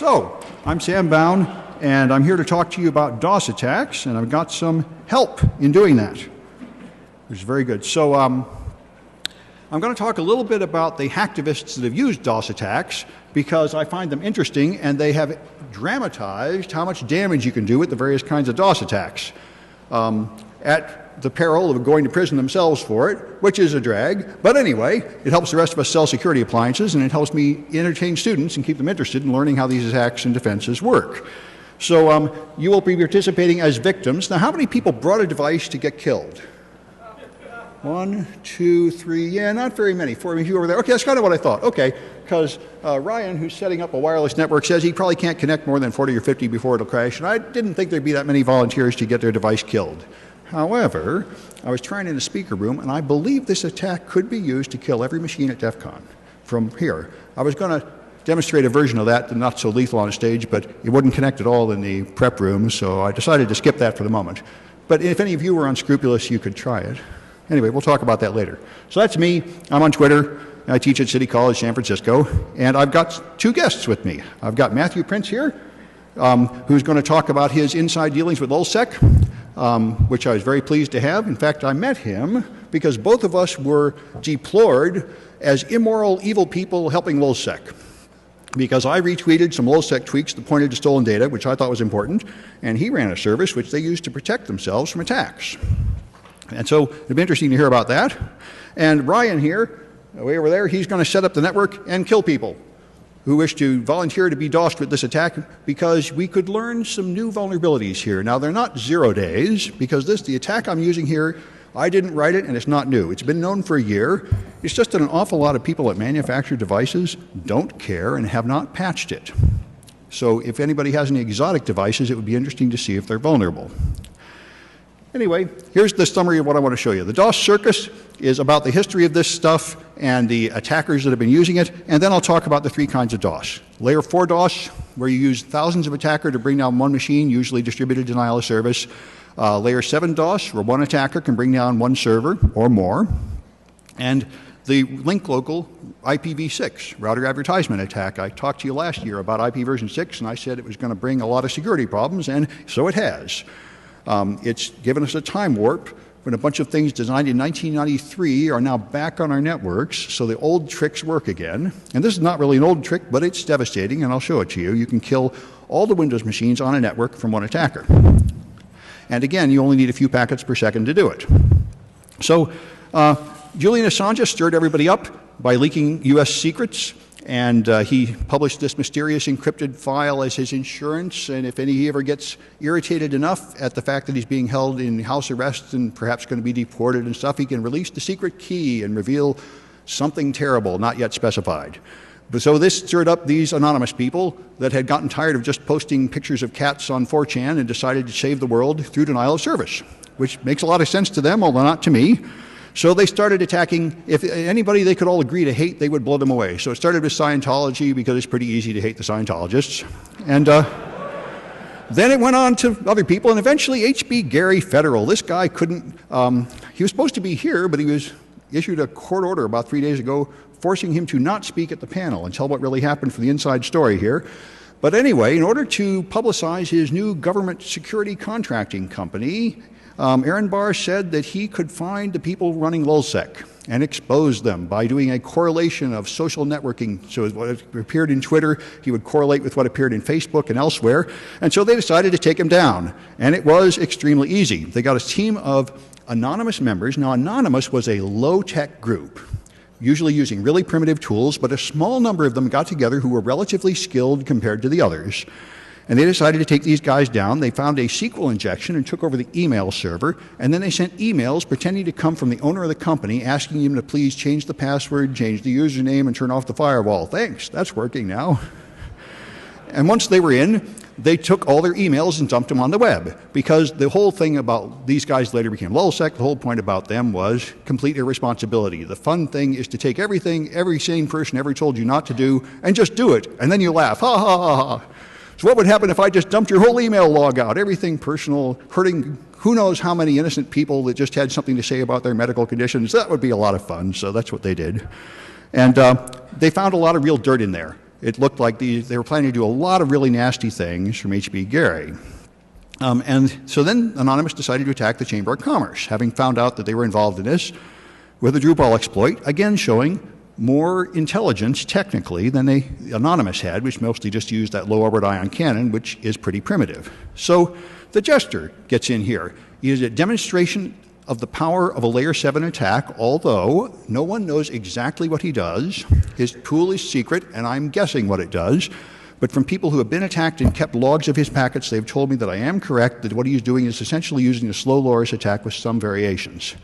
So, I'm Sam Bowne, and I'm here to talk to you about DOS attacks, and I've got some help in doing that, which is very good. So, I'm going to talk a little bit about the hacktivists that have used DOS attacks, because I find them interesting, and they have dramatized how much damage you can do with the various kinds of DOS attacks, at the peril of going to prison themselves for it, which is a drag. But anyway, it helps the rest of us sell security appliances, and it helps me entertain students and keep them interested in learning how these attacks and defenses work. So you will be participating as victims. Now, how many people brought a device to get killed? 1, 2, 3, yeah, not very many. 4 of you over there. Okay, that's kind of what I thought. Okay, because Ryan, who's setting up a wireless network, says he probably can't connect more than 40 or 50 before it'll crash, and I didn't think there'd be that many volunteers to get their device killed. However, I was trying in a speaker room, and I believe this attack could be used to kill every machine at DEFCON from here. I was going to demonstrate a version of that, not so lethal on a stage, but it wouldn't connect at all in the prep room, so I decided to skip that for the moment. But if any of you were unscrupulous, you could try it. Anyway, we'll talk about that later. So that's me. I'm on Twitter. I teach at City College, San Francisco, and I've got 2 guests with me. I've got Matthew Prince here, who's going to talk about his inside dealings with LULz, which I was very pleased to have. In fact, I met him because both of us were deplored as immoral, evil people helping LULz, because I retweeted some LULz tweaks that pointed to stolen data, which I thought was important, and he ran a service which they used to protect themselves from attacks. And so it'd be interesting to hear about that. And Ryan here, way over there, he's going to set up the network and kill people who wish to volunteer to be DOSed with this attack, because we could learn some new vulnerabilities here. Now, they're not 0 days, because the attack I'm using here, I didn't write it and it's not new. It's been known for a year. It's just that an awful lot of people that manufacture devices don't care and have not patched it. So if anybody has any exotic devices, it would be interesting to see if they're vulnerable. Anyway, here's the summary of what I want to show you. The DOS circus is about the history of this stuff and the attackers that have been using it, and then I'll talk about the 3 kinds of DOS. Layer 4 DOS, where you use thousands of attackers to bring down one machine, usually distributed denial-of-service. Layer 7 DOS, where one attacker can bring down one server or more. And the link local IPv6, router advertisement attack. I talked to you last year about IP version 6, and I said it was going to bring a lot of security problems, and so it has. It's given us a time warp when a bunch of things designed in 1993 are now back on our networks, so the old tricks work again. And this is not really an old trick, but it's devastating, and I'll show it to you. You can kill all the Windows machines on a network from one attacker. And again, you only need a few packets per second to do it. So Julian Assange stirred everybody up by leaking US secrets, and he published this mysterious encrypted file as his insurance, and if he ever gets irritated enough at the fact that he's being held in house arrest and perhaps going to be deported and stuff, he can release the secret key and reveal something terrible, not yet specified. So this stirred up these anonymous people that had gotten tired of just posting pictures of cats on 4chan and decided to save the world through denial-of-service, which makes a lot of sense to them, although not to me. So they started attacking. If anybody they could all agree to hate, they would blow them away. So it started with Scientology, because it's pretty easy to hate the Scientologists. And then it went on to other people, and eventually H.B. Gary Federal. This guy couldn't, he was supposed to be here, but he was issued a court order about 3 days ago forcing him to not speak at the panel and tell what really happened for the inside story here. But anyway, in order to publicize his new government security contracting company, Aaron Barr said that he could find the people running LULz and expose them by doing a correlation of social networking. So what appeared in Twitter, he would correlate with what appeared in Facebook and elsewhere. And so they decided to take him down. And it was extremely easy. They got a team of anonymous members. Now, Anonymous was a low-tech group, usually using really primitive tools, but a small number of them got together who were relatively skilled compared to the others. And they decided to take these guys down. They found a SQL injection and took over the email server, and then they sent emails pretending to come from the owner of the company, asking him to please change the password, change the username, and turn off the firewall. Thanks, that's working now. And once they were in, they took all their emails and dumped them on the web, because the whole thing about these guys later became LULz. The whole point about them was complete irresponsibility. The fun thing is to take everything every sane person ever told you not to do and just do it, and then you laugh, ha ha ha ha. So what would happen if I just dumped your whole email log out, everything personal, hurting who knows how many innocent people that just had something to say about their medical conditions? That would be a lot of fun, so that's what they did. And they found a lot of real dirt in there. it looked like they were planning to do a lot of really nasty things from H.B. Gary. And so then Anonymous decided to attack the Chamber of Commerce, having found out that they were involved in this with a Drupal exploit, again showing more intelligence technically than Anonymous had, which mostly just used that low-orbit ion cannon, which is pretty primitive. So the Jester gets in here. He is a demonstration of the power of a layer 7 attack, although no one knows exactly what he does. His tool is secret, and I'm guessing what it does. But from people who have been attacked and kept logs of his packets, they've told me that I am correct, that what he's doing is essentially using a slow LULz attack with some variations.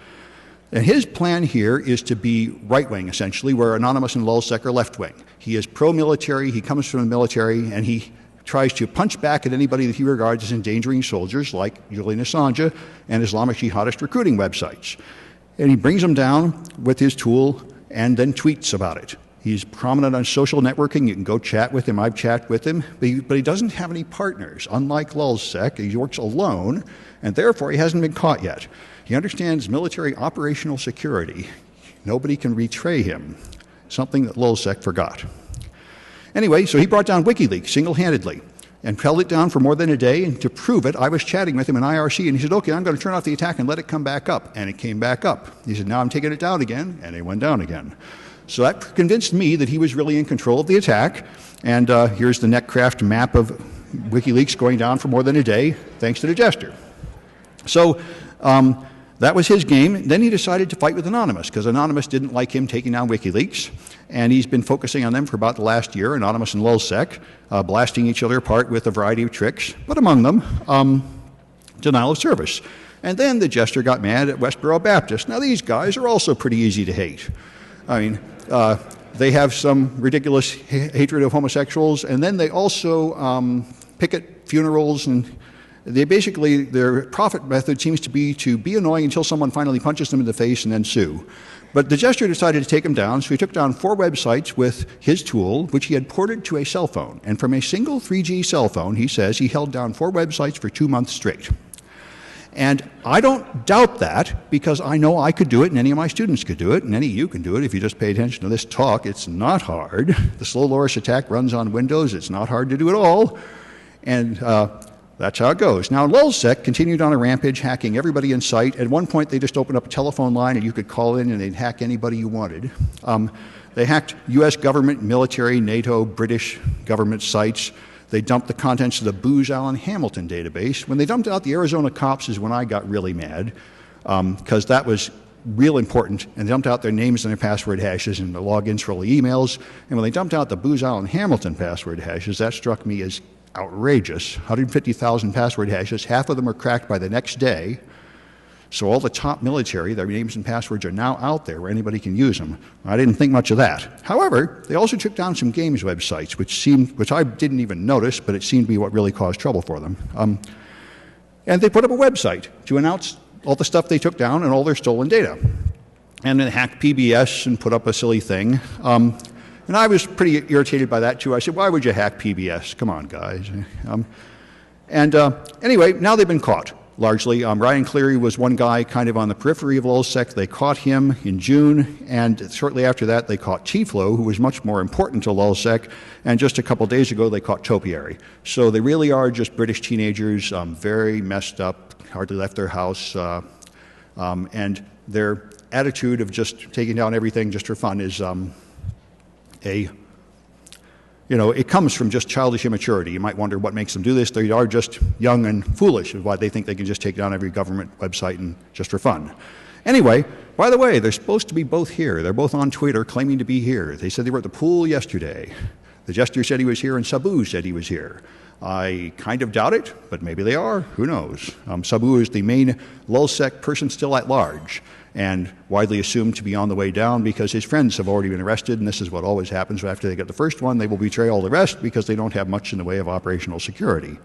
And his plan here is to be right-wing, essentially, where Anonymous and LULzsec are left-wing. He is pro-military, he comes from the military, and he tries to punch back at anybody that he regards as endangering soldiers, like Julian Assange and Islamic jihadist recruiting websites. And he brings them down with his tool and then tweets about it. He's prominent on social networking. You can go chat with him. I've chatted with him. But he doesn't have any partners. Unlike LULzsec, he works alone, and therefore he hasn't been caught yet. He understands military operational security. Nobody can betray him, something that LULzsec forgot. Anyway, so he brought down WikiLeaks single-handedly and held it down for more than a day. And to prove it, I was chatting with him in IRC, and he said, okay, I'm going to turn off the attack and let it come back up. And it came back up. He said, now I'm taking it down again, and it went down again. So that convinced me that he was really in control of the attack. And here's the Netcraft map of WikiLeaks going down for more than a day, thanks to the Jester. So that was his game. Then he decided to fight with Anonymous, because Anonymous didn't like him taking down WikiLeaks. And he's been focusing on them for about the last year, Anonymous and LULzsec, blasting each other apart with a variety of tricks, but among them, denial-of-service. And then the Jester got mad at Westboro Baptist. Now, these guys are also pretty easy to hate. I mean, they have some ridiculous hatred of homosexuals, and then they also picket funerals, and they basically, their profit method seems to be annoying until someone finally punches them in the face and then sue. But the Jester decided to take him down, so he took down 4 websites with his tool, which he had ported to a cell phone. And from a single 3G cell phone, he says he held down 4 websites for 2 months straight. And I don't doubt that, because I know I could do it, and any of my students could do it, and any of you can do it if you just pay attention to this talk. It's not hard. The slow LULz attack runs on Windows. It's not hard to do at all. And that's how it goes. Now, LULzsec continued on a rampage, hacking everybody in sight. At one point, they just opened up a telephone line, and you could call in, and they'd hack anybody you wanted. They hacked U.S. government, military, NATO, British government sites. They dumped the contents of the Booz Allen Hamilton database. When they dumped out the Arizona cops is when I got really mad, because that was real important. And they dumped out their names and their password hashes and the logins for all the emails. And when they dumped out the Booz Allen Hamilton password hashes, that struck me as outrageous. 150,000 password hashes, half of them are cracked by the next day. So all the top military, their names and passwords are now out there where anybody can use them. I didn't think much of that. However, they also took down some games websites, which I didn't even notice, but it seemed to be what really caused trouble for them. And they put up a website to announce all the stuff they took down and all their stolen data. And then hacked PBS and put up a silly thing. And I was pretty irritated by that, too. I said, why would you hack PBS? Come on, guys. Anyway, now they've been caught, largely. Ryan Cleary was one guy kind of on the periphery of LULzsec. They caught him in June, and shortly after that, they caught Tiflo, who was much more important to LULzsec. And just a couple days ago, they caught Topiary. So they really are just British teenagers, very messed up, hardly left their house. And their attitude of just taking down everything just for fun is it comes from just childish immaturity. You might wonder what makes them do this. They are just young and foolish, is why they think they can just take down every government website and just for fun. Anyway, by the way, they're supposed to be both here. They're both on Twitter claiming to be here. They said they were at the pool yesterday. The Jester said he was here, and Sabu said he was here. I kind of doubt it, but maybe they are. Who knows? Sabu is the main LULzsec person still at large, and widely assumed to be on the way down because his friends have already been arrested, and this is what always happens. After they get the first one, they will betray all the rest because they don't have much in the way of operational security.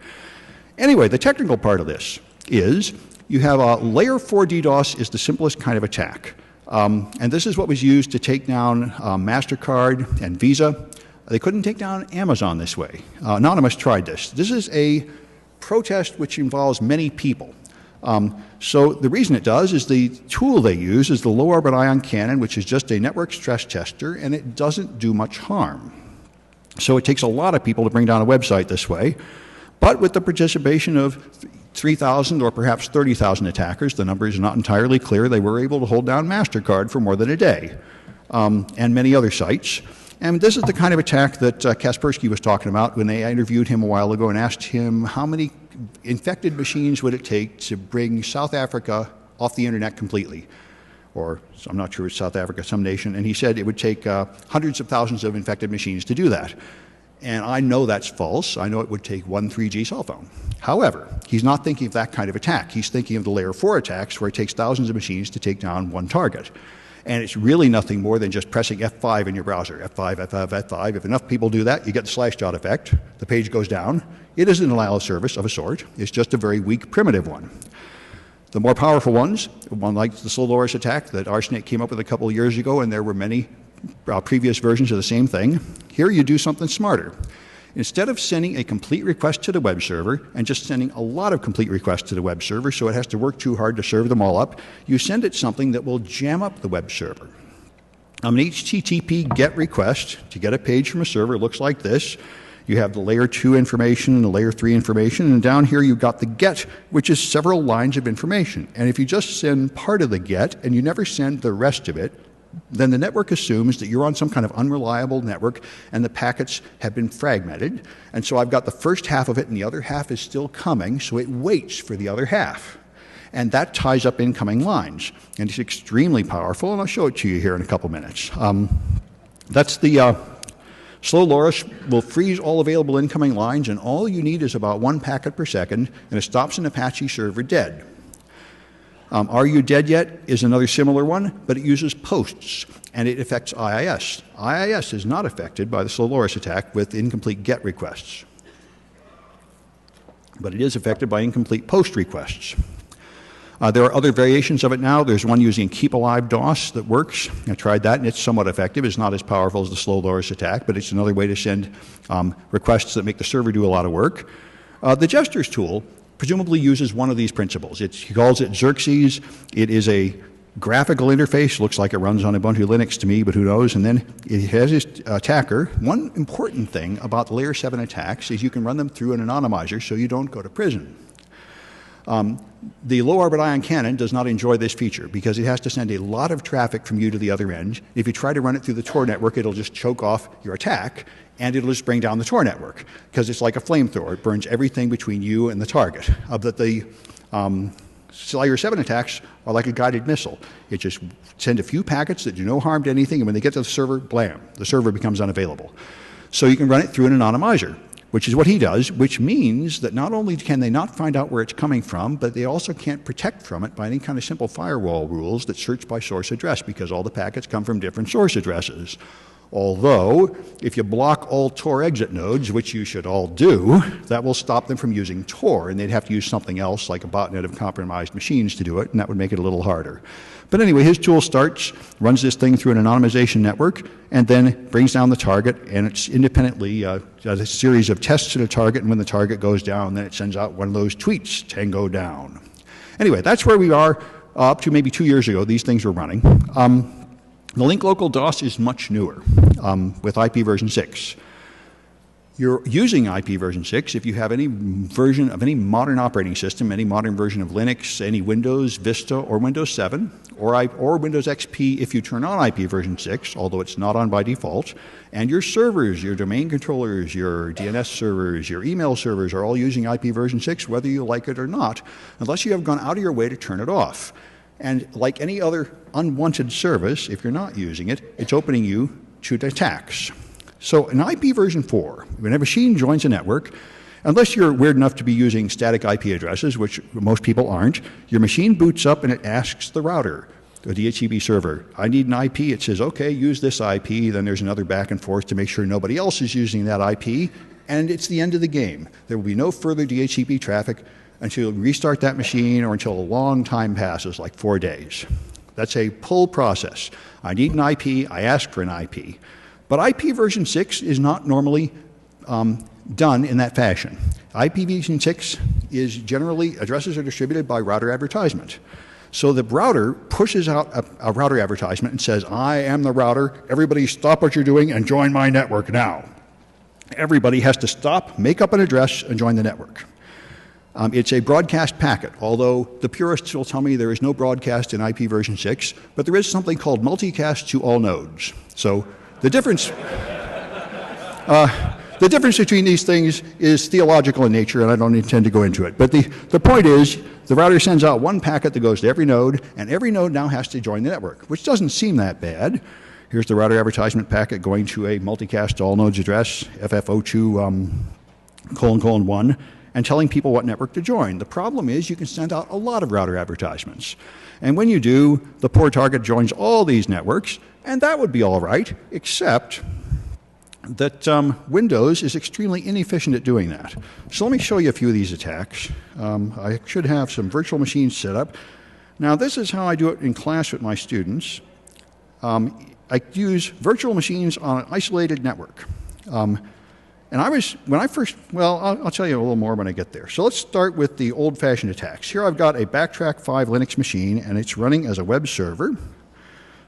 Anyway, the technical part of this is you have a layer 4 DDoS is the simplest kind of attack. And this is what was used to take down MasterCard and Visa. They couldn't take down Amazon this way. Anonymous tried this. This is a protest which involves many people. So the reason it does is the tool they use is the low-orbit ion cannon, which is just a network stress tester, and it doesn't do much harm. So it takes a lot of people to bring down a website this way. But with the participation of 3,000 or perhaps 30,000 attackers, the number is not entirely clear, they were able to hold down MasterCard for more than a day, and many other sites. And this is the kind of attack that Kaspersky was talking about when they interviewed him a while ago and asked him how many infected machines would it take to bring South Africa off the internet completely. Or, I'm not sure it's South Africa, some nation, and he said it would take hundreds of thousands of infected machines to do that. And I know that's false. I know it would take one 3G cell phone. However, he's not thinking of that kind of attack. He's thinking of the layer 4 attacks where it takes thousands of machines to take down one target. And it's really nothing more than just pressing F5 in your browser. F5, F5, F5. If enough people do that, you get the /dot effect. The page goes down. It is a denial of service of a sort. It's just a very weak, primitive one. The more powerful ones, one like the LULz attack that Arsenic came up with a couple of years ago, and there were many previous versions of the same thing. Here you do something smarter. Instead of sending a complete request to the web server and just sending a lot of complete requests to the web server so it has to work too hard to serve them all up, you send it something that will jam up the web server. An HTTP GET request to get a page from a server looks like this. You have the layer 2 information and the layer 3 information, and down here you've got the GET, which is several lines of information. And if you just send part of the GET and you never send the rest of it, then the network assumes that you're on some kind of unreliable network and the packets have been fragmented. And so I've got the first half of it and the other half is still coming, so it waits for the other half. And that ties up incoming lines. And it's extremely powerful, and I'll show it to you here in a couple minutes. That's the LULz will freeze all available incoming lines, and all you need is about 1 packet per second, and it stops an Apache server dead. Are you dead yet is another similar one, but it uses posts, and it affects IIS. IIS is not affected by the LULz attack with incomplete GET requests, but it is affected by incomplete post requests. There are other variations of it now. There's one using Keep Alive DoS that works. I tried that, and it's somewhat effective. It's not as powerful as the LULz attack, but it's another way to send requests that make the server do a lot of work. The gestures tool presumably uses one of these principles. He calls it Xerxes. It is a graphical interface. Looks like it runs on Ubuntu Linux to me, but who knows? And then it has this attacker. One important thing about layer 7 attacks is you can run them through an anonymizer so you don't go to prison. The low-orbit ion cannon does not enjoy this feature because it has to send a lot of traffic from you to the other end. If you try to run it through the Tor network, it'll just choke off your attack, and it'll just bring down the Tor network because it's like a flamethrower. It burns everything between you and the target. The layer 7 attacks are like a guided missile. It just sends a few packets that do no harm to anything, and when they get to the server, blam, the server becomes unavailable. So you can run it through an anonymizer, which is what he does, which means that not only can they not find out where it's coming from, but they also can't protect from it by any kind of simple firewall rules that search by source address, because all the packets come from different source addresses. Although, if you block all Tor exit nodes, which you should all do, that will stop them from using Tor, and they'd have to use something else like a botnet of compromised machines to do it, and that would make it a little harder. But anyway, his tool starts, runs this thing through an anonymization network, and then brings down the target, and it's independently does a series of tests at a target, and when the target goes down, then it sends out one of those tweets, Tango down. Anyway, that's where we are up to maybe 2 years ago. These things were running. The link local DoS is much newer with IP version 6. You're using IP version 6 if you have any version of any modern operating system, any modern version of Linux, any Windows, Vista, or Windows 7, or Windows XP if you turn on IP version 6, although it's not on by default. And your servers, your domain controllers, your DNS servers, your email servers are all using IP version 6, whether you like it or not, unless you have gone out of your way to turn it off. And like any other unwanted service, if you're not using it, it's opening you to attacks. So in IP version 4, when a machine joins a network, unless you're weird enough to be using static IP addresses, which most people aren't, your machine boots up and it asks the router, the DHCP server, I need an IP. It says, okay, use this IP. Then there's another back and forth to make sure nobody else is using that IP. And it's the end of the game. There will be no further DHCP traffic until you restart that machine or until a long time passes, like 4 days. That's a pull process. I need an IP. I ask for an IP. But IP version 6 is not normally done in that fashion. IP version 6 is generally, addresses are distributed by router advertisement. So the router pushes out a router advertisement and says, I am the router, everybody stop what you're doing and join my network now. everybody has to stop, make up an address, and join the network. It's a broadcast packet, although the purists will tell me there is no broadcast in IP version 6, but there is something called multicast to all nodes. So the difference between these things is theological in nature, and I don't intend to go into it. But the point is, the router sends out one packet that goes to every node, and every node now has to join the network, which doesn't seem that bad. Here's the router advertisement packet going to a multicast to all nodes address, FF02::1, and telling people what network to join. The problem is you can send out a lot of router advertisements. And when you do, the poor target joins all these networks, and that would be all right, except that Windows is extremely inefficient at doing that. So let me show you a few of these attacks. I should have some virtual machines set up. Now this is how I do it in class with my students. I use virtual machines on an isolated network. And I'll tell you a little more when I get there. So let's start with the old-fashioned attacks. Here I've got a Backtrack 5 Linux machine, and it's running as a web server.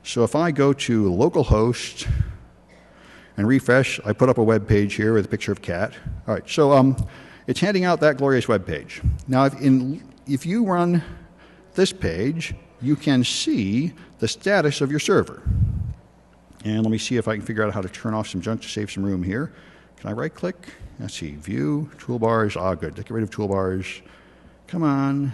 So if I go to localhost and refresh, I put up a web page here with a picture of a cat. All right, so it's handing out that glorious web page. Now, if you run this page, you can see the status of your server. And let me see if I can figure out how to turn off some junk to save some room here. Can I right-click? Let's see, view, toolbars, good. Get rid of toolbars. Come on.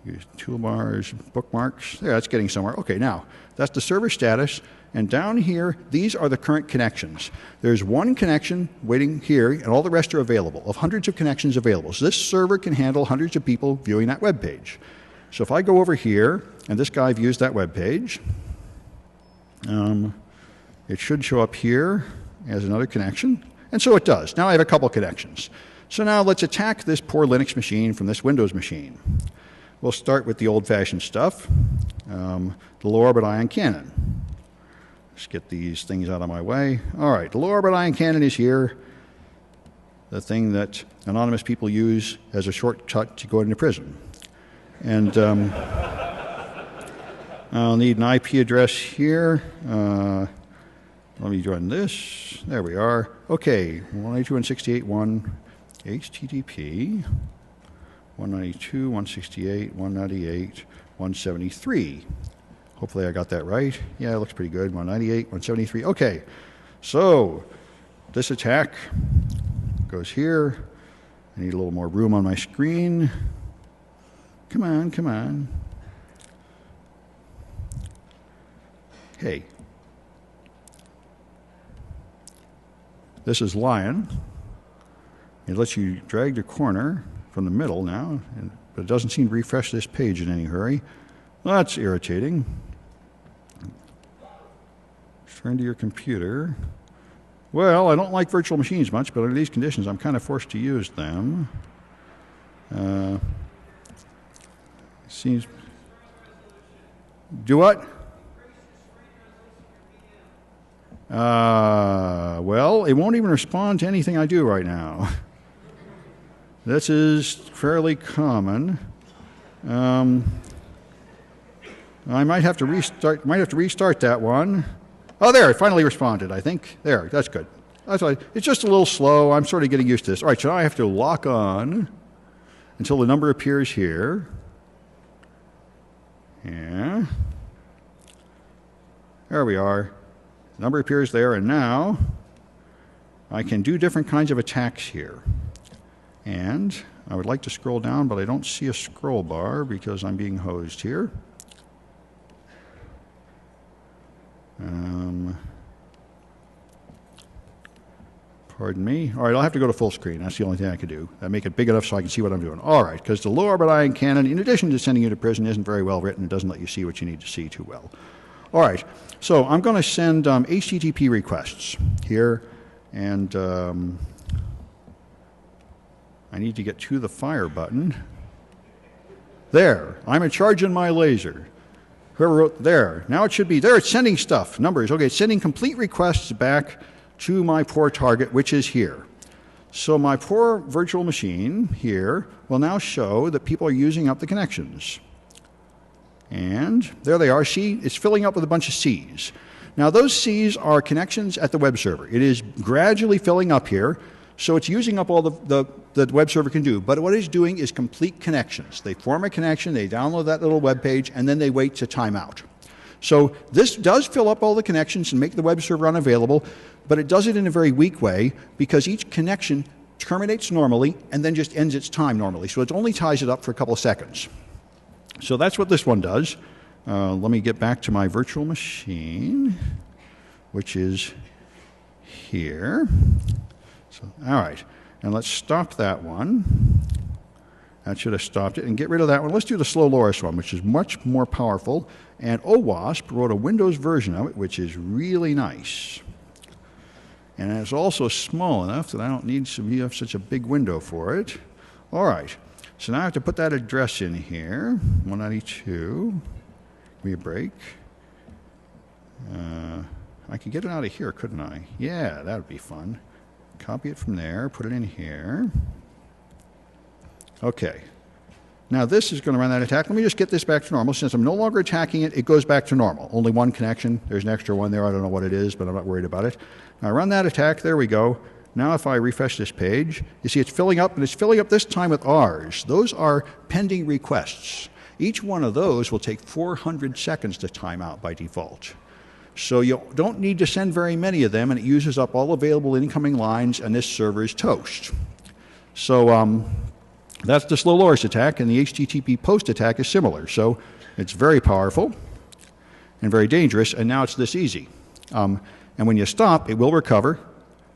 Use toolbars, bookmarks. There, that's getting somewhere. Okay, now, that's the server status. And down here, these are the current connections. There's one connection waiting here, and all the rest are available, of hundreds of connections available. So this server can handle hundreds of people viewing that web page. So if I go over here, and this guy views that web page, it should show up here as another connection, and so it does. Now I have a couple connections. So now let's attack this poor Linux machine from this Windows machine. We'll start with the old-fashioned stuff, the low-orbit ion cannon. Let's get these things out of my way. All right, the low-orbit ion cannon is here, the thing that anonymous people use as a shortcut to go into prison. And I'll need an IP address here. Let me join this. There we are. Okay, 192.168.1 HTTP 192.168.198.173. Hopefully I got that right. Yeah, it looks pretty good. 198.173. Okay, so this attack goes here. I need a little more room on my screen. Come on, come on. Hey. This is Lion. It lets you drag the corner from the middle now, but it doesn't seem to refresh this page in any hurry. Well, that's irritating. Turn to your computer. Well, I don't like virtual machines much, but under these conditions, I'm kind of forced to use them. Seems. Do what? Well, it won't even respond to anything I do right now. This is fairly common. I might have to restart. That one. Oh, there! It finally responded. I think there. That's good. That's right. It's just a little slow. I'm sort of getting used to this. All right. So now I have to lock on until the number appears here. Yeah. There we are. The number appears there, and now I can do different kinds of attacks here. And I would like to scroll down, but I don't see a scroll bar because I'm being hosed here. Pardon me. All right, I'll have to go to full screen. That's the only thing I can do. Make it big enough so I can see what I'm doing. All right, because the low-orbit ion cannon, in addition to sending you to prison, isn't very well written. It doesn't let you see what you need to see too well. All right, so I'm going to send HTTP requests here, and I need to get to the fire button. There, I'm charging my laser. Whoever wrote there. Now it should be there. It's sending stuff, numbers. Okay, it's sending complete requests back to my poor target, which is here. So my poor virtual machine here will now show that people are using up the connections. And there they are. See, it's filling up with a bunch of C's. Now those C's are connections at the web server. It is gradually filling up here, so it's using up all the web server can do. But what it's doing is complete connections. They form a connection, they download that little web page, and then they wait to time out. So this does fill up all the connections and make the web server unavailable, but it does it in a very weak way because each connection terminates normally and then just ends its time normally. So it only ties it up for a couple of seconds. So that's what this one does. Let me get back to my virtual machine, which is here. So, all right, and let's stop that one. That should have stopped it, and get rid of that one. Let's do the slow LULz one, which is much more powerful. And OWASP wrote a Windows version of it, which is really nice. And it's also small enough that I don't need to have such a big window for it. All right, so now I have to put that address in here, 192. Give me a break. I could get it out of here, couldn't I? Yeah, that would be fun. Copy it from there, put it in here. Okay. Now this is going to run that attack. Let me just get this back to normal. Since I'm no longer attacking it, it goes back to normal. Only one connection. There's an extra one there. I don't know what it is, but I'm not worried about it. Now I run that attack. There we go. Now if I refresh this page, you see it's filling up, and it's filling up this time with R's. Those are pending requests. Each one of those will take 400 seconds to time out by default. So you don't need to send very many of them, and it uses up all available incoming lines, and this server is toast. So that's the slow LULz attack, and the HTTP post attack is similar. So it's very powerful and very dangerous, and now it's this easy. And when you stop, it will recover.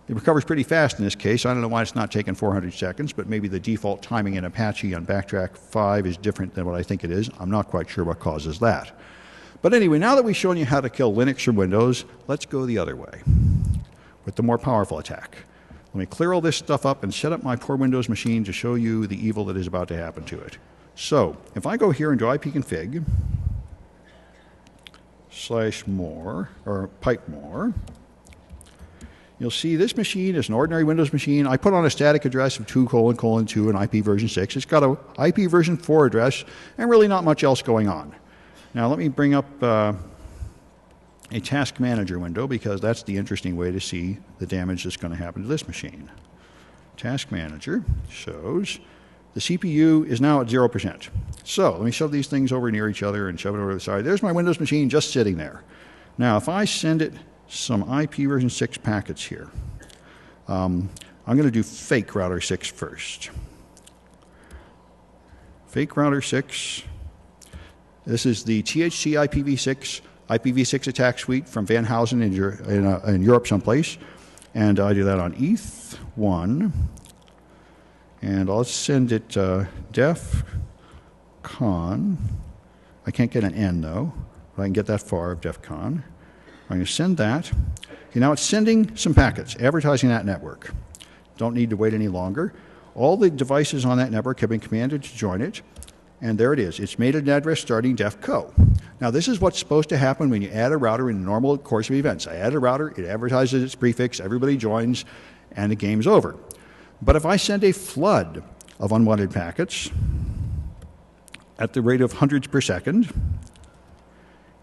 It recovers pretty fast in this case. I don't know why it's not taking 400 seconds, but maybe the default timing in Apache on Backtrack 5 is different than what I think it is. I'm not quite sure what causes that. But anyway, now that we've shown you how to kill Linux or Windows, let's go the other way with the more powerful attack. Let me clear all this stuff up and set up my poor Windows machine to show you the evil that is about to happen to it. So if I go here and do ipconfig /more or pipe more, you'll see this machine is an ordinary Windows machine. I put on a static address of 2::2 and IP version 6. It's got a IP version 4 address and really not much else going on. Now let me bring up a task manager window, because that's the interesting way to see the damage that's going to happen to this machine. Task manager shows the CPU is now at 0%. So let me shove these things over near each other and shove it over to the side. There's my Windows machine just sitting there. Now if I send it some IP version 6 packets here, I'm going to do fake router 6 first. Fake router 6. This is the THC IPv6 attack suite from Van Housen in Europe someplace. And I do that on ETH1. And I'll send it DEFCON. I can't get an N though, but I can get that far of DEFCON. I'm going to send that. Okay, now it's sending some packets, advertising that network. Don't need to wait any longer. All the devices on that network have been commanded to join it. And there it is. It's made an address starting DEFCO. Now this is what's supposed to happen when you add a router in the normal course of events. I add a router, it advertises its prefix, everybody joins, and the game's over. But if I send a flood of unwanted packets at the rate of hundreds per second,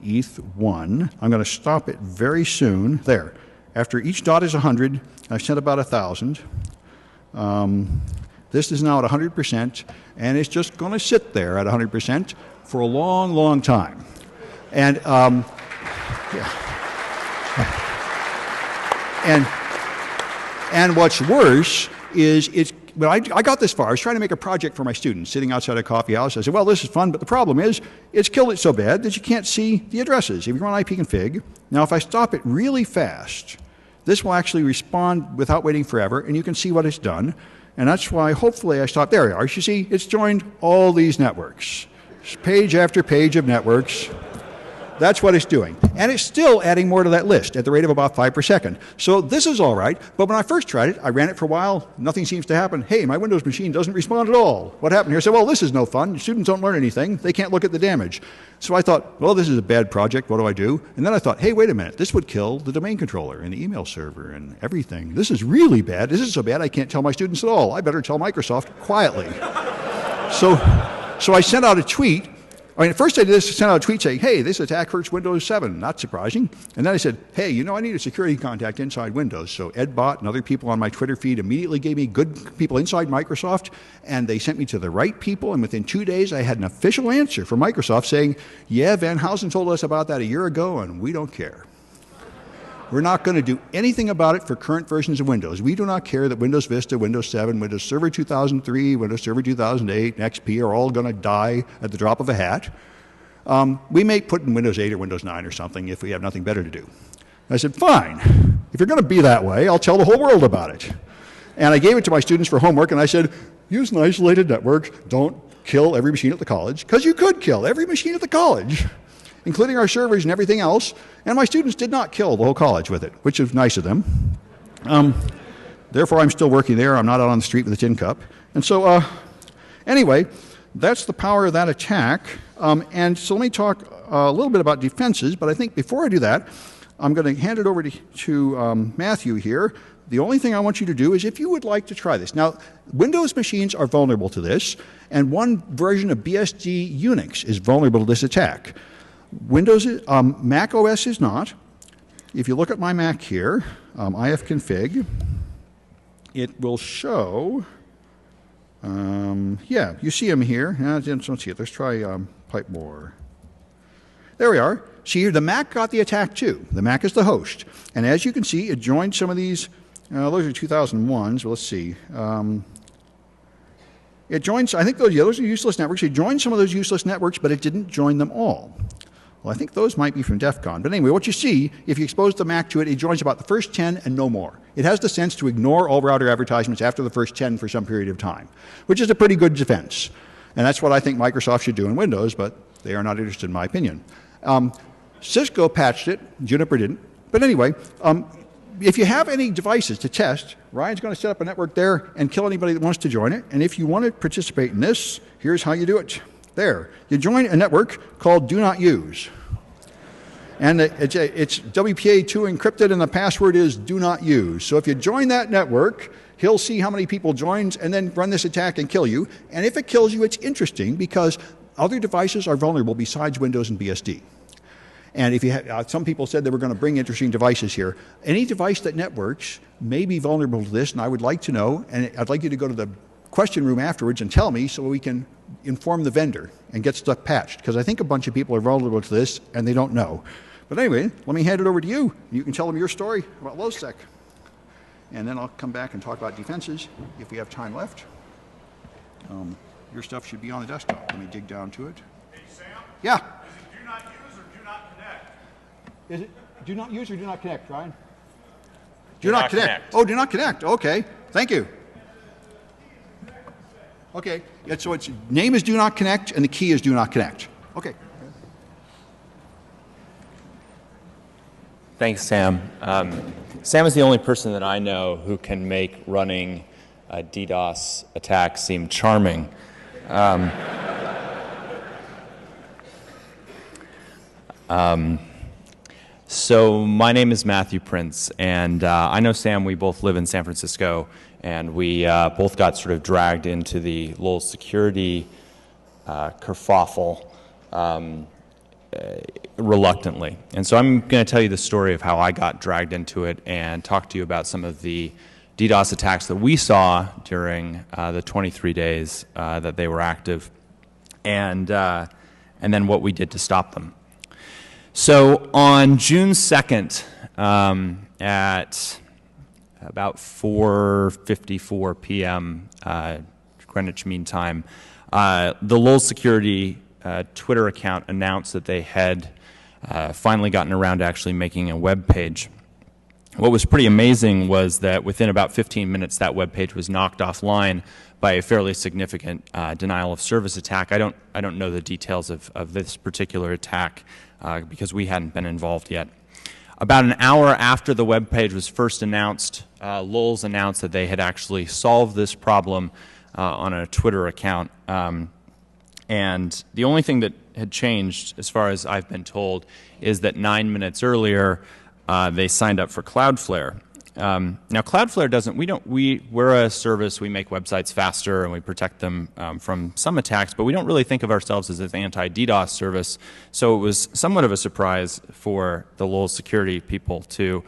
ETH1, I'm going to stop it very soon. There. After each dot is 100, I've sent about 1,000. This is now at 100%, and it's just going to sit there at 100% for a long, long time. And, and what's worse is when I got this far, I was trying to make a project for my students sitting outside a coffee house. I said, well, this is fun, but the problem is it's killed it so bad that you can't see the addresses. If you run ipconfig, now if I stop it really fast, this will actually respond without waiting forever, and you can see what it's done. And that's why, hopefully, I stopped. There we are. You see, it's joined all these networks. Page after page of networks. That's what it's doing. And it's still adding more to that list at the rate of about 5 per second. So this is all right. But when I first tried it, I ran it for a while. Nothing seems to happen. Hey, my Windows machine doesn't respond at all. What happened here? I said, well, this is no fun. Students don't learn anything. They can't look at the damage. So I thought, well, this is a bad project. What do I do? And then I thought, hey, wait a minute. This would kill the domain controller and the email server and everything. This is really bad. This is so bad I can't tell my students at all. I better tell Microsoft quietly. So I sent out a tweet. I mean, at first I did this to send out a tweet saying, hey, this attack hurts Windows 7. Not surprising. And then I said, hey, you know, I need a security contact inside Windows. So EdBot and other people on my Twitter feed immediately gave me good people inside Microsoft, and they sent me to the right people. And within 2 days, I had an official answer from Microsoft saying, yeah, Van Housen told us about that a year ago, and we don't care. We're not going to do anything about it for current versions of Windows. We do not care that Windows Vista, Windows 7, Windows Server 2003, Windows Server 2008, and XP are all going to die at the drop of a hat. We may put in Windows 8 or Windows 9 or something if we have nothing better to do. I said, fine. If you're going to be that way, I'll tell the whole world about it. And I gave it to my students for homework, and I said, use an isolated network. Don't kill every machine at the college, because you could kill every machine at the college, including our servers and everything else. And my students did not kill the whole college with it, which is nice of them. Therefore, I'm still working there. I'm not out on the street with a tin cup. And so, anyway, that's the power of that attack. And so let me talk a little bit about defenses. But I think before I do that, I'm going to hand it over to Matthew here. The only thing I want you to do is if you would like to try this. Now, Windows machines are vulnerable to this, and one version of BSD Unix is vulnerable to this attack. Mac OS is not. If you look at my Mac here, ifconfig, it will show, yeah, you see them here. I don't see it. Let's try Pipemore. There we are. See here, the Mac got the attack too. The Mac is the host. And as you can see, it joined some of these, those are 2001s, let's see. It joins, I think those are useless networks. It joined some of those useless networks, but it didn't join them all. Well, I think those might be from DEFCON. But anyway, what you see, if you expose the Mac to it, it joins about the first 10 and no more. It has the sense to ignore all router advertisements after the first 10 for some period of time, which is a pretty good defense. And that's what I think Microsoft should do in Windows, but they are not interested in my opinion. Cisco patched it, Juniper didn't. But anyway, if you have any devices to test, Ryan's going to set up a network there and kill anybody that wants to join it. And if you want to participate in this, here's how you do it. There. You join a network called Do Not Use. And it's WPA2 encrypted, and the password is Do Not Use. So if you join that network, he'll see how many people joined and then run this attack and kill you. And if it kills you, it's interesting because other devices are vulnerable besides Windows and BSD. And if you have, some people said they were going to bring interesting devices here. Any device that networks may be vulnerable to this, and I would like to know, and I'd like you to go to the question room afterwards and tell me so we can inform the vendor and get stuff patched, because I think a bunch of people are vulnerable to this and they don't know. But anyway, let me hand it over to you. You can tell them your story about LULz, and then I'll come back and talk about defenses if we have time left. Your stuff should be on the desktop. Let me dig down to it. Hey, Sam? Yeah? Is it do not use or do not connect? Is it do not use or do not connect, Ryan? Do not connect. Oh, do not connect. Okay. Thank you. Okay. Yeah, so its name is do not connect and the key is do not connect. Okay. Thanks, Sam. Sam is the only person that I know who can make running a DDoS attack seem charming. So my name is Matthew Prince, and I know Sam. We both live in San Francisco, and we both got sort of dragged into the LULz security kerfuffle reluctantly. And so I'm going to tell you the story of how I got dragged into it and talk to you about some of the DDoS attacks that we saw during the 23 days that they were active, and then what we did to stop them. So on June 2nd at about 4:54 p.m. Greenwich Mean Time, the LULz security Twitter account announced that they had finally gotten around to actually making a web page. What was pretty amazing was that within about 15 minutes that web page was knocked offline by a fairly significant denial-of-service attack. I don't know the details of this particular attack because we hadn't been involved yet. About an hour after the web page was first announced, LULz announced that they had actually solved this problem on a Twitter account. And the only thing that had changed, as far as I've been told, is that 9 minutes earlier, they signed up for Cloudflare. Now, Cloudflare doesn't. We're a service. We make websites faster and we protect them from some attacks, but we don't really think of ourselves as an anti-DDoS service. So it was somewhat of a surprise for the LULz security people to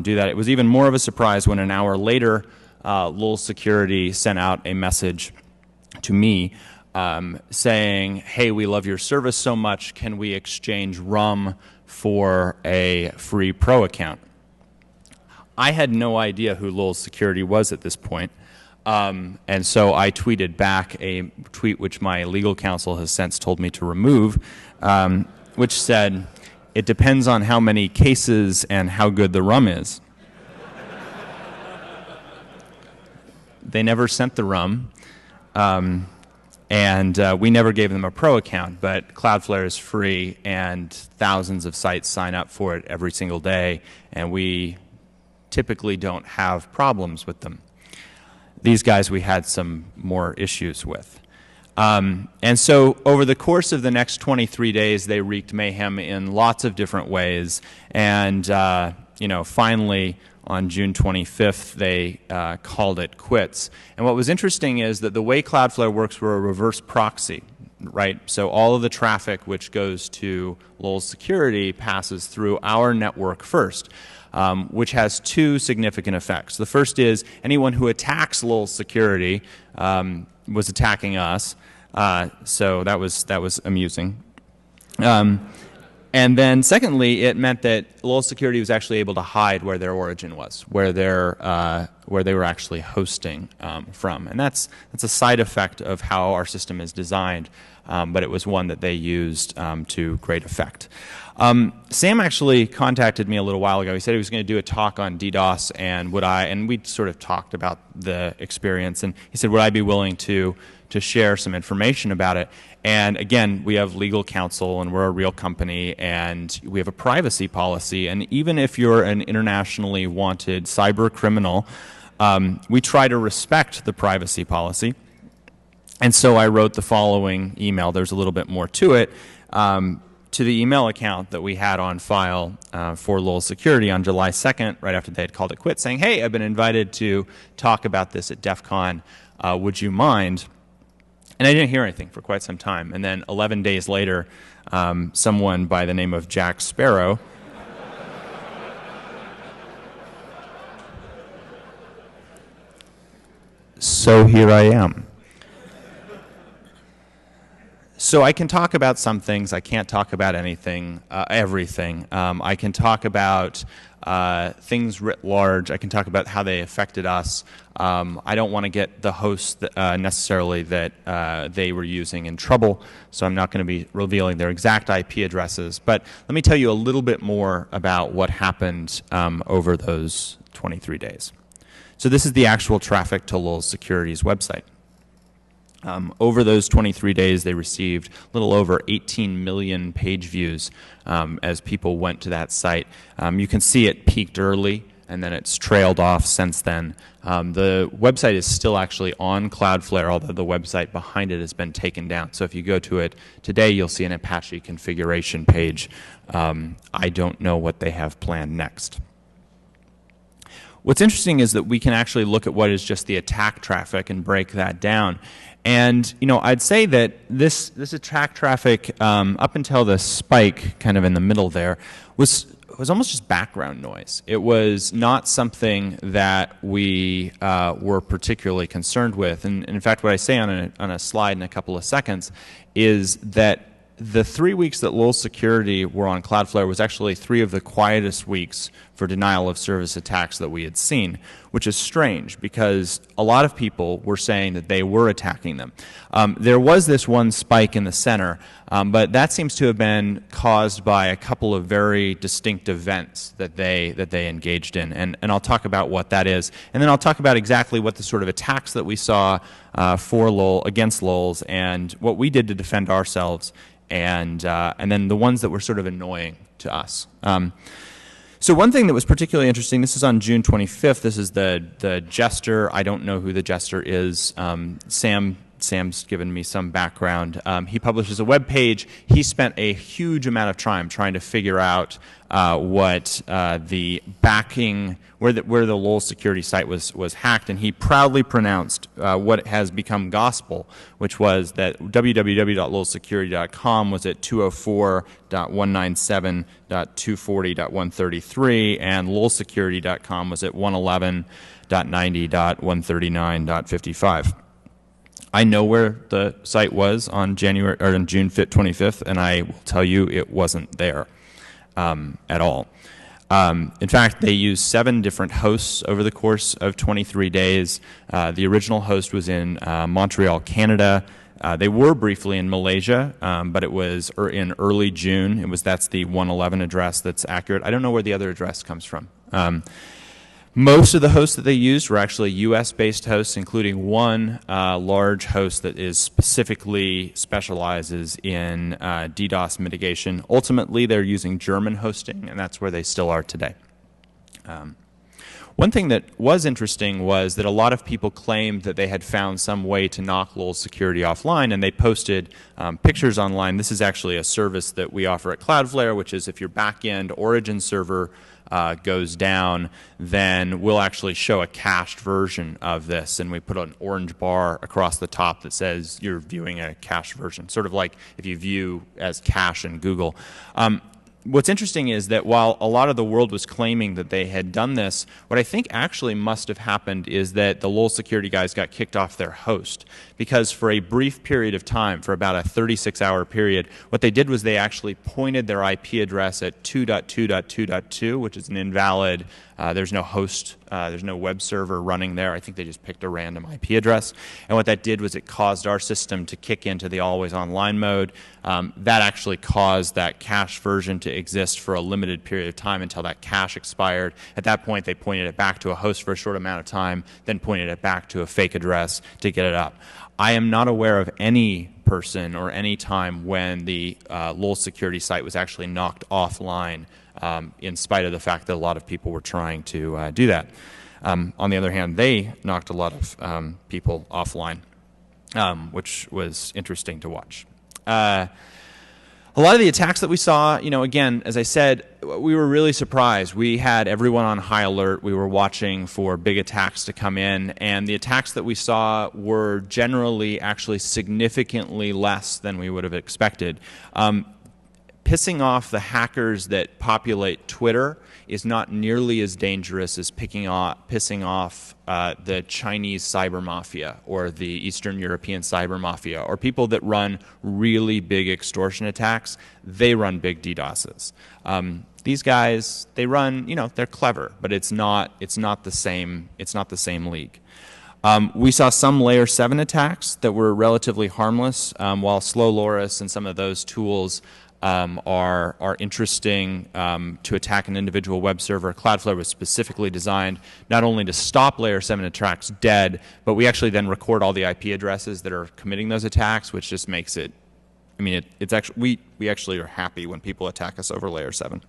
do that. It was even more of a surprise when an hour later, LULz security sent out a message to me saying, "Hey, we love your service so much. Can we exchange rum for a free pro account?" I had no idea who LULz security was at this point, and so I tweeted back a tweet which my legal counsel has since told me to remove, which said, "It depends on how many cases and how good the rum is." They never sent the rum, and we never gave them a pro account, but Cloudflare is free, and thousands of sites sign up for it every single day, and we typically don't have problems with them. These guys we had some more issues with. And so over the course of the next 23 days, they wreaked mayhem in lots of different ways. And finally, on June 25th, they called it quits. And what was interesting is that the way Cloudflare works, we're a reverse proxy, right? So all of the traffic which goes to LULz security passes through our network first. Which has two significant effects. The first is anyone who attacks LULz security was attacking us, so that was amusing. And then secondly, it meant that LULz security was actually able to hide where their origin was, where they were actually hosting from, and that's a side effect of how our system is designed. But it was one that they used to great effect. Sam actually contacted me a little while ago. He said he was going to do a talk on DDoS, and we sort of talked about the experience, and he said, would I be willing to share some information about it? And again, we have legal counsel, and we're a real company, and we have a privacy policy, and even if you're an internationally wanted cyber criminal, we try to respect the privacy policy. And so I wrote the following email. There's a little bit more to it, to the email account that we had on file for LULz security on July 2nd, right after they had called it quits, saying, "Hey, I've been invited to talk about this at DEFCON. Would you mind?" And I didn't hear anything for quite some time. And then 11 days later, someone by the name of Jack Sparrow so here I am. So I can talk about some things. I can't talk about everything. I can talk about things writ large. I can talk about how they affected us. I don't want to get the hosts necessarily that they were using in trouble, so I'm not going to be revealing their exact IP addresses. But let me tell you a little bit more about what happened over those 23 days. So this is the actual traffic to LULz Security's website. Over those 23 days, they received a little over 18 million page views as people went to that site. You can see it peaked early, and then it's trailed off since then. The website is still actually on Cloudflare, although the website behind it has been taken down. So if you go to it today, you'll see an Apache configuration page. I don't know what they have planned next. What's interesting is that we can actually look at what is just the attack traffic and break that down. And I'd say that this attack traffic, up until the spike, kind of in the middle there, was almost just background noise. It was not something that we were particularly concerned with. And in fact, what I say on a slide in a couple of seconds is that the 3 weeks that LULz security were on Cloudflare was actually 3 of the quietest weeks for denial-of-service attacks that we had seen, which is strange because a lot of people were saying that they were attacking them. There was this one spike in the center, but that seems to have been caused by a couple of very distinct events that they engaged in, and I'll talk about what that is, and then I'll talk about exactly what the sort of attacks that we saw against LULz and what we did to defend ourselves, and then the ones that were sort of annoying to us. So one thing that was particularly interesting, this is on June 25th, this is the jester. I don't know who the jester is. Sam Sam's given me some background. He publishes a web page. He spent a huge amount of time trying to figure out what the backing, where the LULz security site was hacked, and he proudly pronounced what has become gospel, which was that www.lulzsecurity.com was at 204.197.240.133, and lulzsecurity.com was at 111.90.139.55. I know where the site was on June 25th, and I will tell you it wasn't there at all. In fact, they used 7 different hosts over the course of 23 days. The original host was in Montreal, Canada. They were briefly in Malaysia, but it was in early June. That's the 111 address that's accurate. I don't know where the other address comes from. Most of the hosts that they used were actually US-based hosts, including one large host that specifically specializes in DDoS mitigation. Ultimately, they're using German hosting, and that's where they still are today. One thing that was interesting was that a lot of people claimed that they had found some way to knock LULz security offline, and they posted pictures online. This is actually a service that we offer at Cloudflare, which is if your back-end origin server goes down, then we'll actually show a cached version of this, and we put an orange bar across the top that says you're viewing a cached version, sort of like if you view as cache in Google. What's interesting is that while a lot of the world was claiming that they had done this, what I think actually must have happened is that the LULz security guys got kicked off their host, because for a brief period of time, for about a 36-hour period, what they did was they actually pointed their IP address at 2.2.2.2, which is an invalid, there's no host, there's no web server running there. I think they just picked a random IP address. And what that did was it caused our system to kick into the always online mode. That actually caused that cache version to exist for a limited period of time until that cache expired. At that point, they pointed it back to a host for a short amount of time, then pointed it back to a fake address to get it up. I am not aware of any person or any time when the LULz security site was actually knocked offline, in spite of the fact that a lot of people were trying to do that. On the other hand, they knocked a lot of people offline, which was interesting to watch. A lot of the attacks that we saw, again, as I said, we were really surprised. We had everyone on high alert. We were watching for big attacks to come in, and the attacks that we saw were generally actually significantly less than we would have expected. Pissing off the hackers that populate Twitter is not nearly as dangerous as pissing off the Chinese cyber mafia or the Eastern European cyber mafia or people that run really big extortion attacks. They run big DDoSes. These guys, they run, they're clever, but it's not the same league. We saw some layer 7 attacks that were relatively harmless, while slow LULz and some of those tools are interesting to attack an individual web server. Cloudflare was specifically designed not only to stop layer 7 attacks dead, but we actually then record all the IP addresses that are committing those attacks, which just makes it, it's actually, we actually are happy when people attack us over layer 7.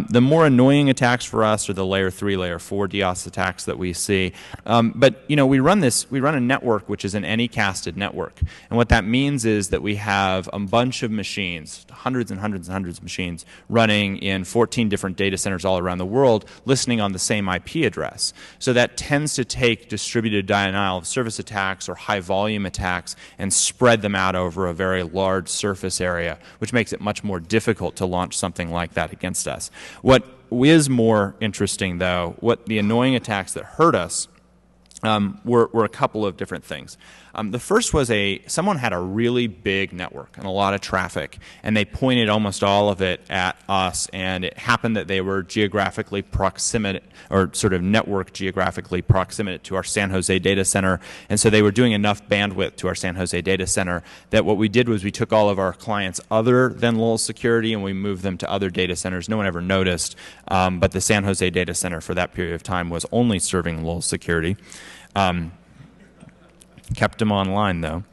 The more annoying attacks for us are the layer 3, layer 4 DDoS attacks that we see. But we run a network which is an anycasted network. And what that means is that we have a bunch of machines, hundreds and hundreds and hundreds of machines, running in 14 different data centers all around the world, listening on the same IP address. So that tends to take distributed denial-of-service attacks or high-volume attacks and spread them out over a very large surface area, which makes it much more difficult to launch something like that against us. What is more interesting, though, what the annoying attacks that hurt us were a couple of different things. The first was someone had a really big network and a lot of traffic, and they pointed almost all of it at us, and it happened that they were geographically proximate, or sort of network geographically proximate to our San Jose data center, and so they were doing enough bandwidth to our San Jose data center that what we did was we took all of our clients other than LULz security and we moved them to other data centers. No one ever noticed, but the San Jose data center for that period of time was only serving LULz security. Kept them online, though.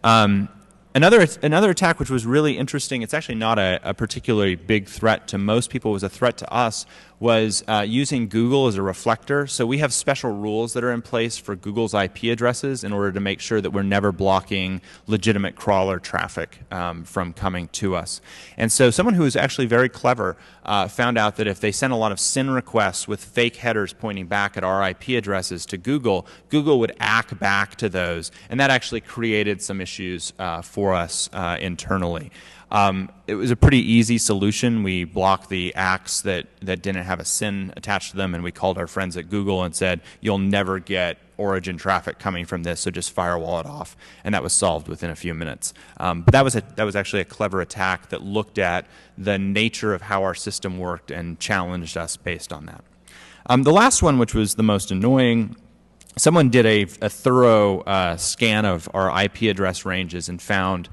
Another attack which was really interesting, it's actually not a particularly big threat to most people, was a threat to us, was using Google as a reflector. So we have special rules that are in place for Google's IP addresses in order to make sure that we're never blocking legitimate crawler traffic from coming to us. And so someone who was actually very clever found out that if they sent a lot of SYN requests with fake headers pointing back at our IP addresses to Google, Google would ACK back to those, and that actually created some issues for us internally. It was a pretty easy solution. We blocked the ACKs that didn't have a SYN attached to them, and we called our friends at Google and said, you'll never get origin traffic coming from this, so just firewall it off. And that was solved within a few minutes. But that was actually a clever attack that looked at the nature of how our system worked and challenged us based on that. The last one, which was the most annoying, someone did a thorough scan of our IP address ranges and found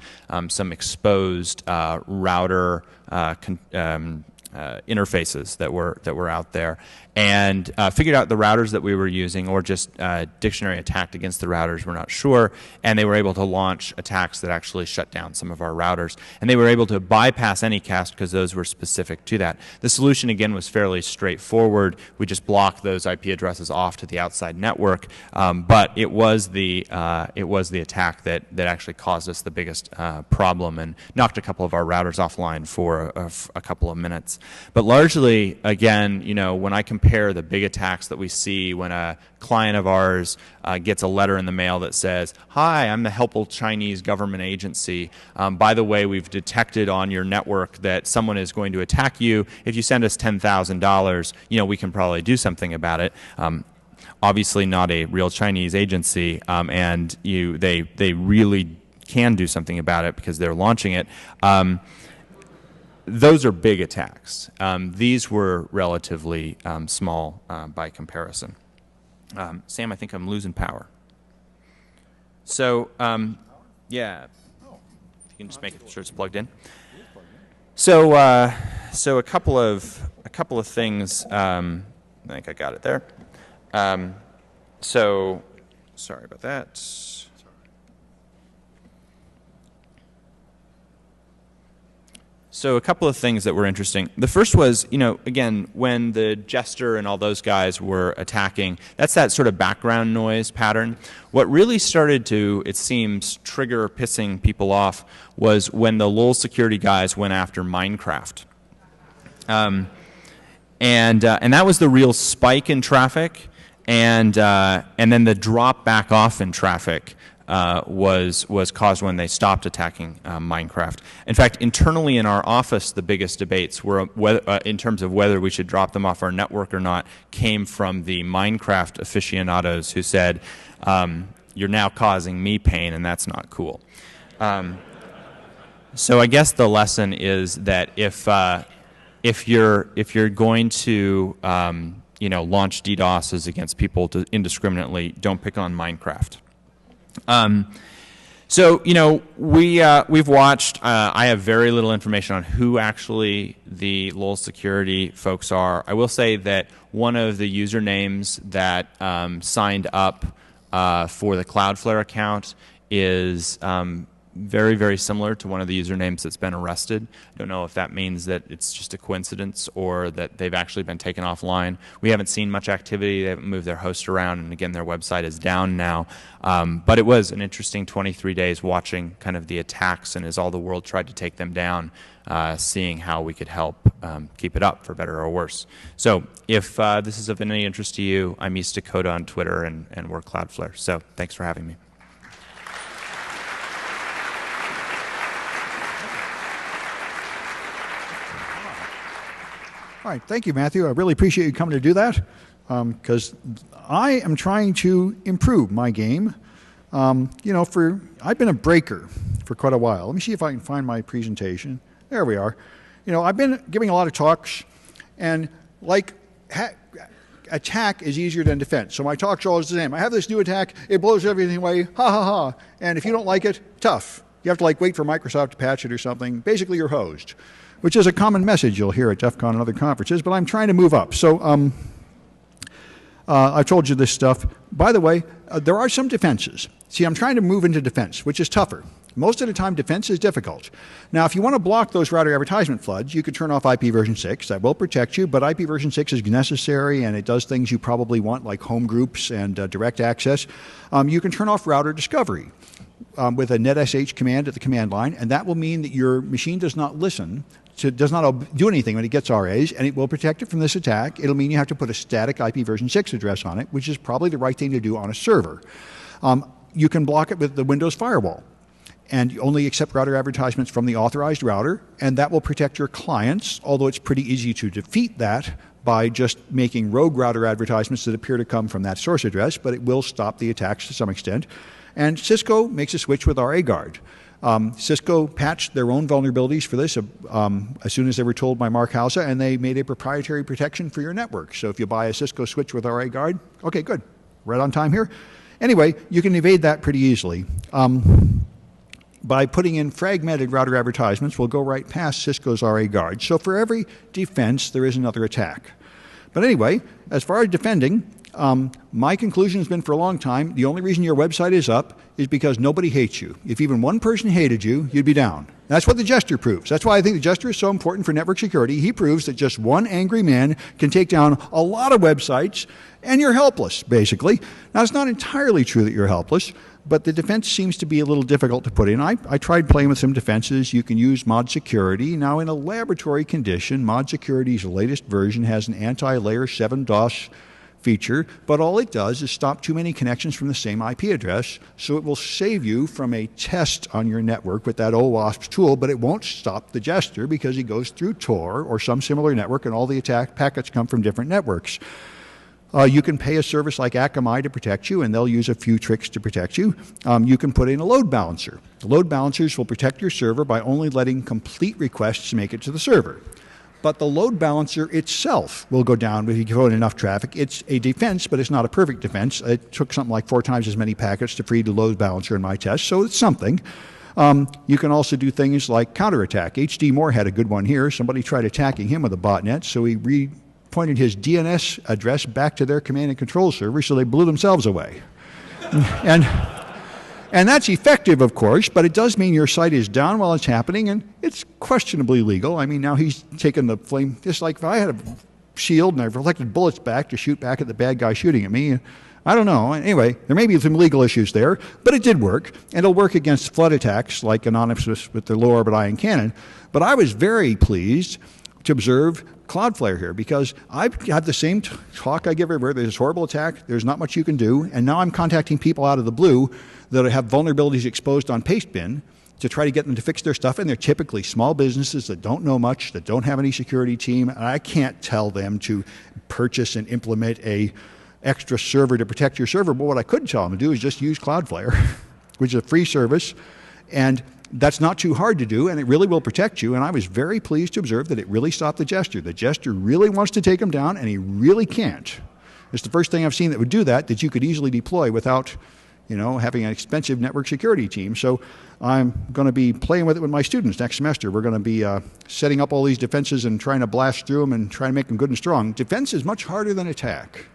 some exposed router interfaces that were out there, and figured out the routers that we were using, or just dictionary attacked against the routers, we're not sure, and they were able to launch attacks that actually shut down some of our routers. And they were able to bypass Anycast because those were specific to that. The solution, again, was fairly straightforward. We just blocked those IP addresses off to the outside network, but it was the attack that actually caused us the biggest problem and knocked a couple of our routers offline for a couple of minutes. But largely, again, when I compare the big attacks that we see when a client of ours gets a letter in the mail that says, "Hi, I'm the helpful Chinese government agency. By the way, we've detected on your network that someone is going to attack you. If you send us $10,000, we can probably do something about it." Obviously not a real Chinese agency, and they really can do something about it because they're launching it. Those are big attacks. These were relatively small by comparison. Sam, I think I'm losing power. So, yeah, if you can just make sure it's plugged in. So, a couple of things. I think I got it there. So, sorry about that. So a couple of things that were interesting. The first was, again, when the Jester and all those guys were attacking, that's that sort of background noise pattern. What really started to, it seems, trigger pissing people off was when the LULz security guys went after Minecraft. And that was the real spike in traffic, and then the drop back off in traffic was caused when they stopped attacking Minecraft. In fact, internally in our office, the biggest debates were in terms of whether we should drop them off our network or not, came from the Minecraft aficionados who said, "You're now causing me pain, and that's not cool." So I guess the lesson is that if you're going to launch DDoSes against people indiscriminately, don't pick on Minecraft. So we've watched. I have very little information on who actually the LULz security folks are. I will say that one of the usernames that signed up for the Cloudflare account is very, very similar to one of the usernames that's been arrested. I don't know if that means that it's just a coincidence or that they've actually been taken offline. We haven't seen much activity. They haven't moved their host around, and again, their website is down now. But it was an interesting 23 days watching kind of the attacks, and as all the world tried to take them down, seeing how we could help keep it up, for better or worse. So if this is of any interest to you, I'm East Dakota on Twitter, and we're Cloudflare. So thanks for having me. All right, thank you, Matthew. I really appreciate you coming to do that, because I am trying to improve my game. I've been a breaker for quite a while. Let me see if I can find my presentation. There we are. I've been giving a lot of talks, and attack is easier than defense. So my talks are always the same. I have this new attack. It blows everything away. Ha ha ha. And if you don't like it, tough. You have to wait for Microsoft to patch it or something. Basically, you're hosed, which is a common message you'll hear at DEFCON and other conferences, but I'm trying to move up. So I've told you this stuff. By the way, there are some defenses. See, I'm trying to move into defense, which is tougher. Most of the time, defense is difficult. Now, if you want to block those router advertisement floods, you could turn off IP version 6. That will protect you, but IP version 6 is necessary, and it does things you probably want, like home groups and direct access. You can turn off router discovery with a netsh command at the command line, and that will mean that your machine does not listen, does not do anything when it gets RAs, and it will protect it from this attack. It'll mean you have to put a static IP version 6 address on it, which is probably the right thing to do on a server. You can block it with the Windows firewall, and you only accept router advertisements from the authorized router, and that will protect your clients, although it's pretty easy to defeat that by just making rogue router advertisements that appear to come from that source address, but it will stop the attacks to some extent. And Cisco makes a switch with RAGuard. Cisco patched their own vulnerabilities for this as soon as they were told by Mark Hausa, and they made a proprietary protection for your network. So if you buy a Cisco switch with RAGuard, okay, good. Right on time here. Anyway, you can evade that pretty easily. By putting in fragmented router advertisements, we'll go right past Cisco's RAGuard. So for every defense, there is another attack. But anyway, as far as defending, my conclusion has been for a long time, the only reason your website is up is because nobody hates you. If even one person hated you, you'd be down. That's what the Jester proves. That's why I think the Jester is so important for network security. He proves that just one angry man can take down a lot of websites, and you're helpless, basically. Now, it's not entirely true that you're helpless, but the defense seems to be a little difficult to put in. I tried playing with some defenses. You can use mod security. Now, in a laboratory condition, mod security's latest version has an anti-layer 7 DoS feature, but all it does is stop too many connections from the same IP address, so it will save you from a test on your network with that OWASP tool, but it won't stop the Jester because he goes through Tor or some similar network, and all the attack packets come from different networks. You can pay a service like Akamai to protect you, and they'll use a few tricks to protect you. You can put in a load balancer. The load balancers will protect your server by only letting complete requests make it to the server. But the load balancer itself will go down if you throw in enough traffic. It's a defense, but it's not a perfect defense. It took something like 4 times as many packets to free the load balancer in my test, so it's something. You can also do things like counterattack. H.D. Moore had a good one here. Somebody tried attacking him with a botnet, so he pointed his DNS address back to their command and control server, so they blew themselves away. And that's effective, of course, but it does mean your site is down while it's happening, and it's questionably legal. I mean, now he's taken the flame, just like if I had a shield and I've reflected bullets back to shoot back at the bad guy shooting at me. I don't know. Anyway, there may be some legal issues there, but it did work, and it'll work against flood attacks like Anonymous with their low orbit ion cannon. But I was very pleased to observe Cloudflare here, because I've had the same talk I give everywhere. There's this horrible attack, there's not much you can do, and now I'm contacting people out of the blue that have vulnerabilities exposed on Pastebin to try to get them to fix their stuff, and they're typically small businesses that don't know much, that don't have any security team, and I can't tell them to purchase and implement a extra server to protect your server, but what I could tell them to do is just use Cloudflare, which is a free service, and that's not too hard to do, and it really will protect you, and I was very pleased to observe that it really stopped the Jester. The Jester really wants to take him down, and he really can't. It's the first thing I've seen that would do that you could easily deploy without, having an expensive network security team. So I'm going to be playing with it with my students next semester. We're going to be setting up all these defenses and trying to blast through them and trying to make them good and strong. Defense is much harder than attack.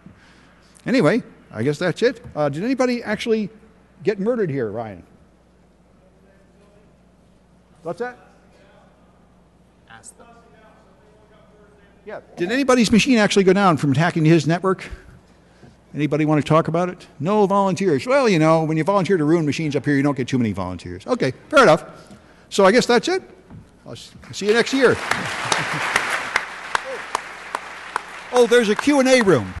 Anyway, I guess that's it. Did anybody actually get murdered here, Ryan? What's that? Ask them. Yeah. Did anybody's machine actually go down from hacking his network? Anybody want to talk about it? No volunteers. Well, when you volunteer to ruin machines up here, you don't get too many volunteers. Okay, fair enough. So I guess that's it. I'll see you next year. Oh, there's a Q&A room.